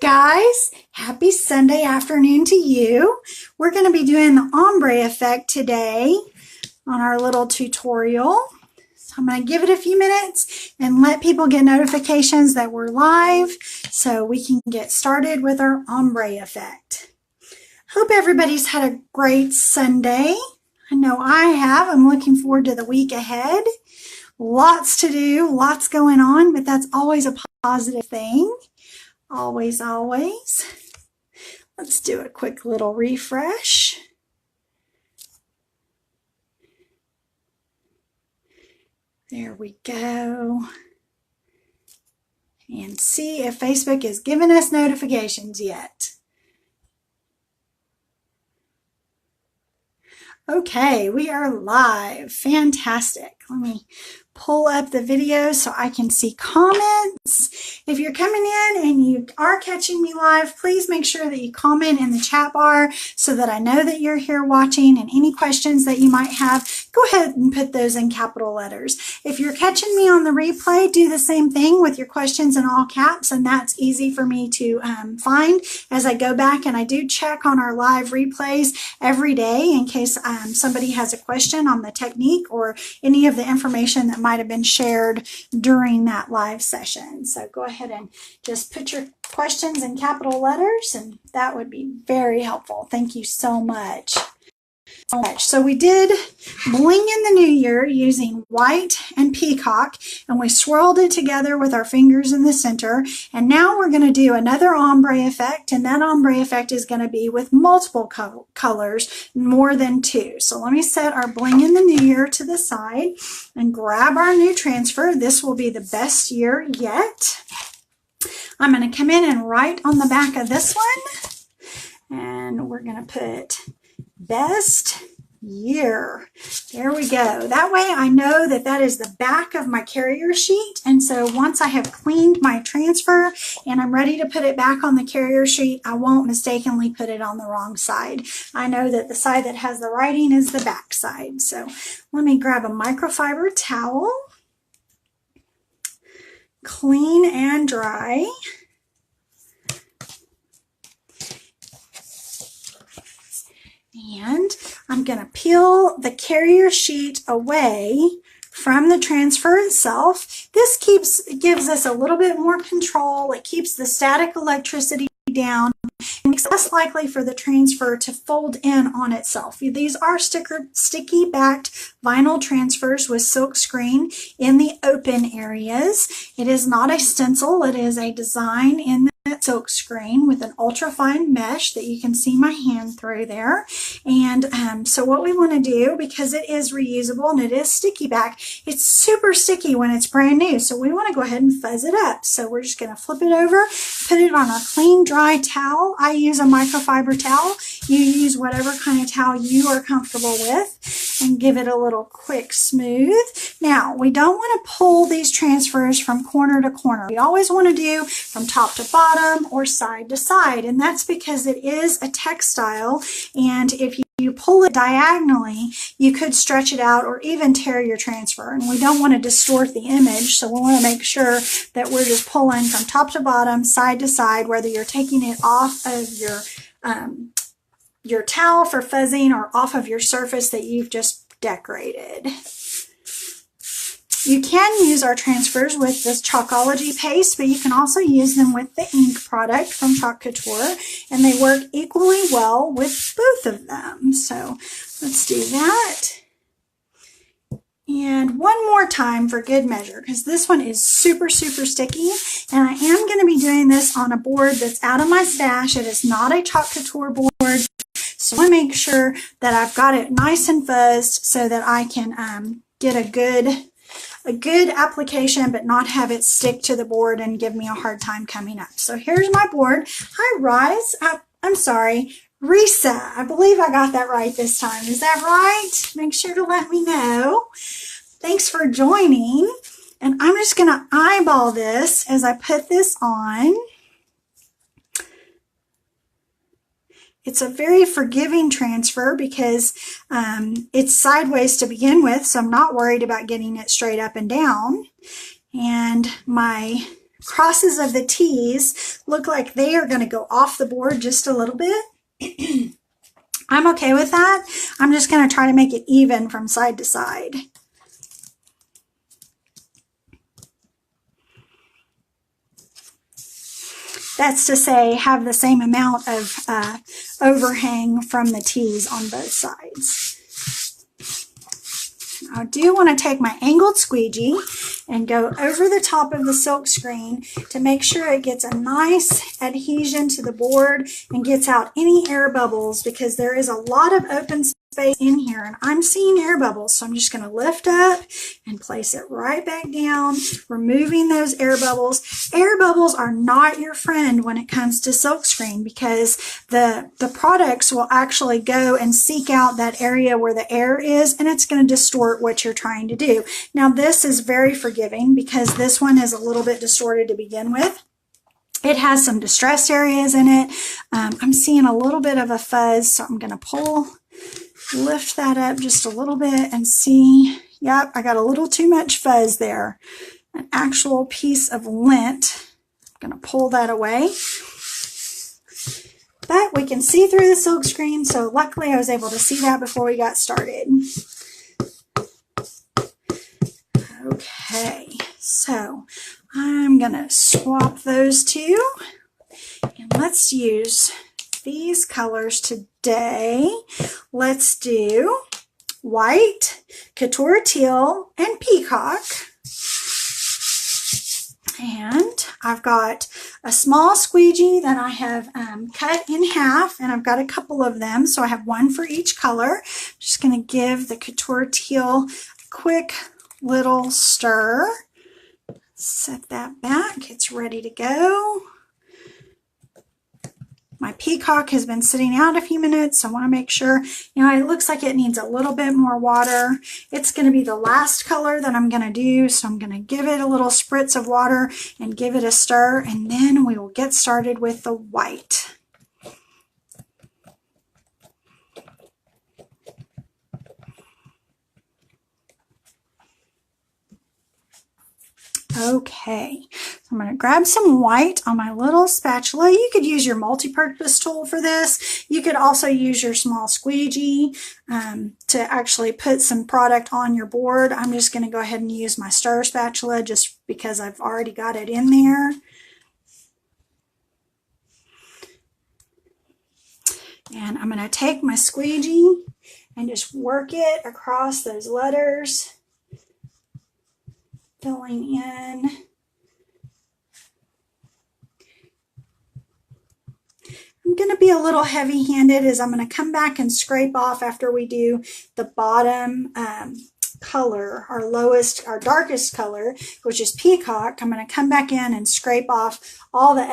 guys, happy Sunday afternoon to you. We're going to be doing the ombre effect today on our little tutorial. So I'm going to give it a few minutes and let people get notifications that we're live so we can get started with our ombre effect. Hope everybody's had a great Sunday. I know I have. I'm looking forward to the week ahead. Lots to do, lots going on, but that's always a positive thing. Always, always. Let's do a quick little refresh. There we go. And see if Facebook is giving us notifications yet. Okay, we are live. Fantastic. Let me pull up the video so I can see comments. If you're coming in and you are catching me live, please make sure that you comment in the chat bar so that I know that you're here watching, and any questions that you might have, go ahead and put those in capital letters. If you're catching me on the replay, do the same thing with your questions in all caps, and that's easy for me to find as I go back, and I do check on our live replays every day in case somebody has a question on the technique or any of the information that might have been shared during that live session. So go ahead and just put your questions in capital letters, and that would be very helpful. Thank you so much. So we did bling in the new year using white and peacock, and we swirled it together with our fingers in the center. And now we're going to do another ombre effect, and that ombre effect is going to be with multiple colors, more than two. So let me set our bling in the new year to the side and grab our new transfer. This will be the best year yet. I'm going to come in and write on the back of this one, and we're going to put best year. There we go. That way I know that that is the back of my carrier sheet. And so once I have cleaned my transfer and I'm ready to put it back on the carrier sheet, I won't mistakenly put it on the wrong side. I know that the side that has the writing is the back side. So let me grab a microfiber towel, clean and dry. And I'm going to peel the carrier sheet away from the transfer itself. This gives us a little bit more control. It keeps the static electricity down and makes it less likely for the transfer to fold in on itself. These are sticky backed vinyl transfers with silk screen in the open areas. It is not a stencil. It is a design in the silk screen with an ultra fine mesh that you can see my hand through there. And so what we want to do, because it is reusable and it is sticky back, it's super sticky when it's brand new. So we want to go ahead and fuzz it up. So we're just going to flip it over, put it on our clean, dry towel. I use a microfiber towel. You use whatever kind of towel you are comfortable with, and give it a little quick smooth. Now, we don't want to pull these transfers from corner to corner. We always want to do from top to bottom or side to side, and that's because it is a textile, and if you pull it diagonally, you could stretch it out or even tear your transfer, and we don't want to distort the image, so we want to make sure that we're just pulling from top to bottom, side to side, whether you're taking it off of your towel for fuzzing or off of your surface that you've just decorated. You can use our transfers with this Chalkology Paste, but you can also use them with the ink product from Chalk Couture, and they work equally well with both of them. So let's do that. And one more time for good measure, because this one is super, super sticky, and I am going to be doing this on a board that's out of my stash. It is not a Chalk Couture board. So I want to make sure that I've got it nice and fuzzed so that I can get a good application, but not have it stick to the board and give me a hard time coming up. So here's my board. Hi, Rise. I'm sorry, Risa. I believe I got that right this time. Is that right? Make sure to let me know. Thanks for joining. And I'm just going to eyeball this as I put this on. It's a very forgiving transfer because it's sideways to begin with, so I'm not worried about getting it straight up and down. And my crosses of the T's look like they are going to go off the board just a little bit. I'm okay with that. I'm just going to try to make it even from side to side. That's to say, have the same amount of overhang from the T's on both sides. I do want to take my angled squeegee and go over the top of the silk screen to make sure it gets a nice adhesion to the board and gets out any air bubbles, because there is a lot of open space in here and I'm seeing air bubbles. So I'm just going to lift up and place it right back down, removing those air bubbles. Air bubbles are not your friend when it comes to silk screen, because the products will actually go and seek out that area where the air is, and it's going to distort what you're trying to do. Now this is very forgiving because this one is a little bit distorted to begin with. It has some distressed areas in it. I'm seeing a little bit of a fuzz, so I'm going to lift that up just a little bit and see. Yep, I got a little too much fuzz there. An actual piece of lint. I'm going to pull that away. But we can see through the silk screen, so luckily I was able to see that before we got started. Okay, so I'm going to swap those two, and let's use these colors today. Let's do white, couture teal, and peacock. And I've got a small squeegee that I have cut in half, and I've got a couple of them, so I have one for each color. I'm just going to give the couture teal a quick little stir. Set that back. It's ready to go. My peacock has been sitting out a few minutes, so I want to make sure, it looks like it needs a little bit more water. It's going to be the last color that I'm going to do, so I'm going to give it a little spritz of water and give it a stir, and then we will get started with the white. Okay, so I'm going to grab some white on my little spatula. You could use your multi-purpose tool for this. You could also use your small squeegee to actually put some product on your board. I'm just going to go ahead and use my stir spatula just because I've already got it in there. And I'm going to take my squeegee and just work it across those letters, filling in. I'm going to be a little heavy-handed as I'm going to come back and scrape off after we do the bottom color, our darkest color, which is peacock. I'm going to come back in and scrape off all the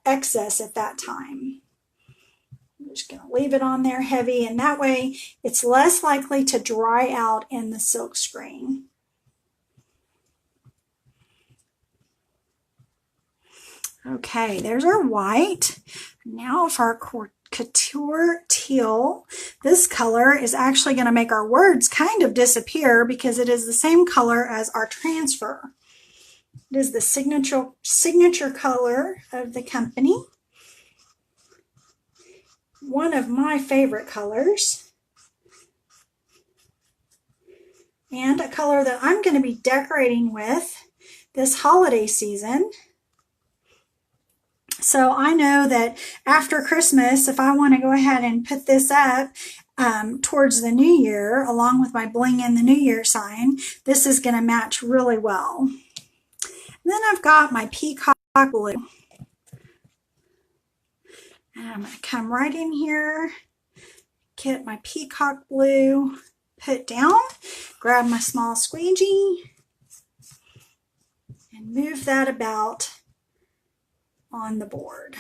excess at that time. I'm just going to leave it on there heavy, and that way it's less likely to dry out in the silk screen. Okay, there's our white. Now for our couture teal. This color is actually going to make our words kind of disappear because it is the same color as our transfer. It is the signature color of the company. One of my favorite colors. And a color that I'm going to be decorating with this holiday season. So I know that after Christmas, if I want to go ahead and put this up towards the new year, along with my bling in the new year sign, this is going to match really well. And then I've got my peacock blue. And I'm going to come right in here, get my peacock blue put down, grab my small squeegee, and move that about on the board.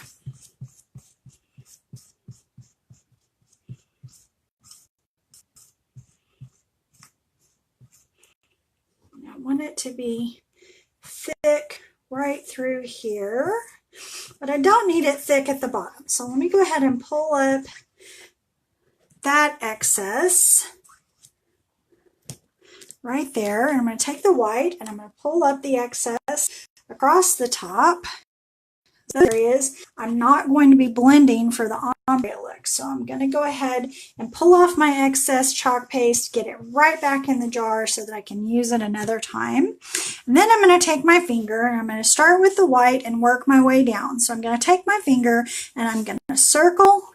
And I want it to be thick right through here, but I don't need it thick at the bottom. So let me go ahead and pull up that excess right there. And I'm going to take the white and I'm going to pull up the excess across the top. So there is. I'm not going to be blending for the ombre look, so I'm going to go ahead and pull off my excess chalk paste, get it right back in the jar so that I can use it another time. And then I'm going to take my finger and I'm going to start with the white and work my way down. So I'm going to take my finger and I'm going to circle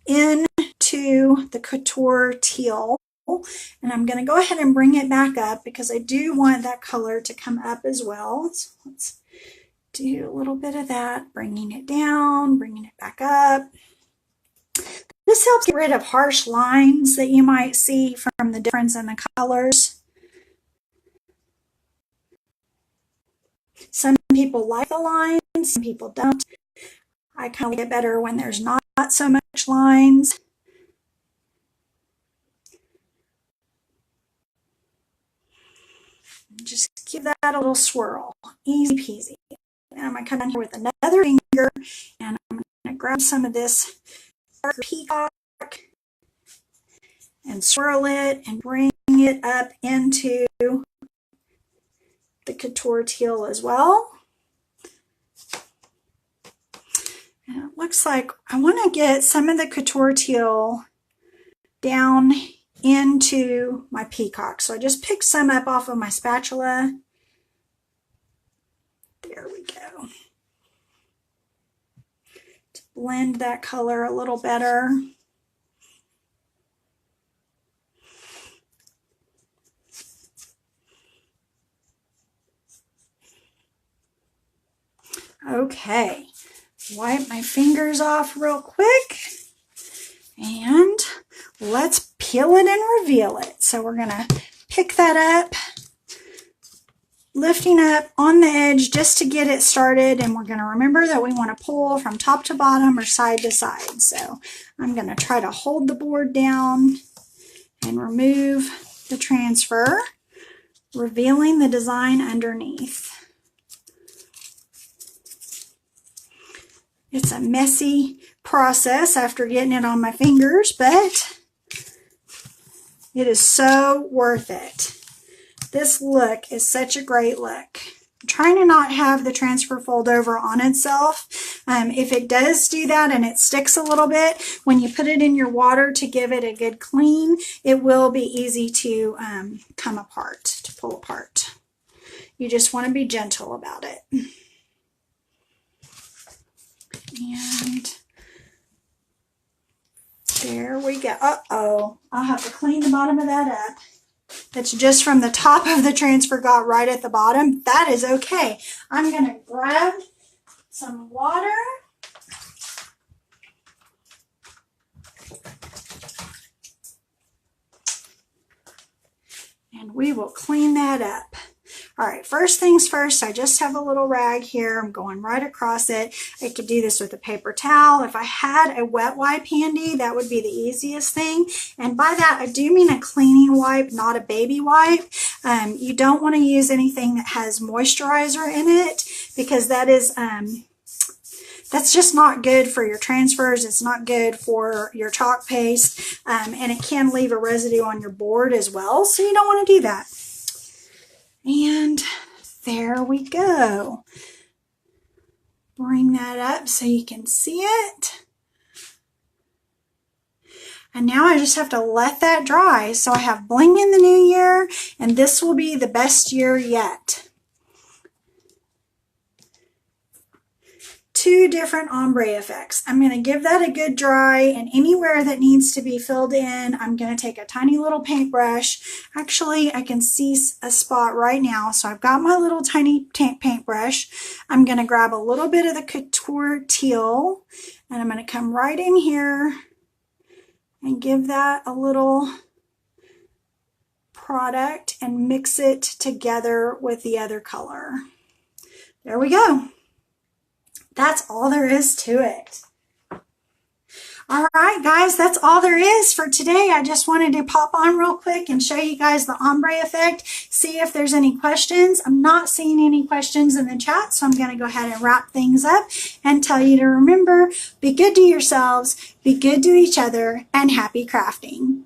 into the couture teal, and I'm going to go ahead and bring it back up because I do want that color to come up as well. So let's do a little bit of that, bringing it down, bringing it back up. This helps get rid of harsh lines that you might see from the difference in the colors. Some people like the lines, some people don't. I kind of like it better when there's not so much lines. Just give that a little swirl, easy peasy. And I'm going to come down here with another finger and I'm going to grab some of this peacock and swirl it and bring it up into the couture teal as well. And it looks like I want to get some of the couture teal down into my peacock. So I just picked some up off of my spatula. There we go. To blend that color a little better. Okay, wipe my fingers off real quick and let's peel it and reveal it. So we're gonna pick that up, lifting up on the edge just to get it started, and we're gonna remember that we want to pull from top to bottom or side to side. So I'm gonna try to hold the board down and remove the transfer, revealing the design underneath. It's a messy process after getting it on my fingers, but it is so worth it. This look is such a great look. I'm trying to not have the transfer fold over on itself. If it does do that and it sticks a little bit, when you put it in your water to give it a good clean, it will be easy to come apart, to pull apart. You just want to be gentle about it. And there we go. Uh-oh. I'll have to clean the bottom of that up. That's just from the top of the transfer got right at the bottom. That is okay. I'm going to grab some water. And we will clean that up. All right, first things first, I just have a little rag here. I'm going right across it. I could do this with a paper towel. If I had a wet wipe handy, that would be the easiest thing. And by that, I do mean a cleaning wipe, not a baby wipe. You don't want to use anything that has moisturizer in it because that is that's just not good for your transfers. It's not good for your chalk paste, and it can leave a residue on your board as well, so you don't want to do that. And there we go. Bring that up so you can see it. And now I just have to let that dry. So I have bling in the new year, and this will be the best year yet. 2 different ombre effects. I'm going to give that a good dry, and anywhere that needs to be filled in, I'm going to take a tiny little paintbrush. Actually, I can see a spot right now, so I've got my little tiny paintbrush. I'm going to grab a little bit of the couture teal, and I'm going to come right in here and give that a little product and mix it together with the other color. There we go. That's all there is to it. All right, guys, that's all there is for today. I just wanted to pop on real quick and show you guys the ombre effect, see if there's any questions. I'm not seeing any questions in the chat, so I'm going to go ahead and wrap things up and tell you to remember, be good to yourselves, be good to each other, and happy crafting.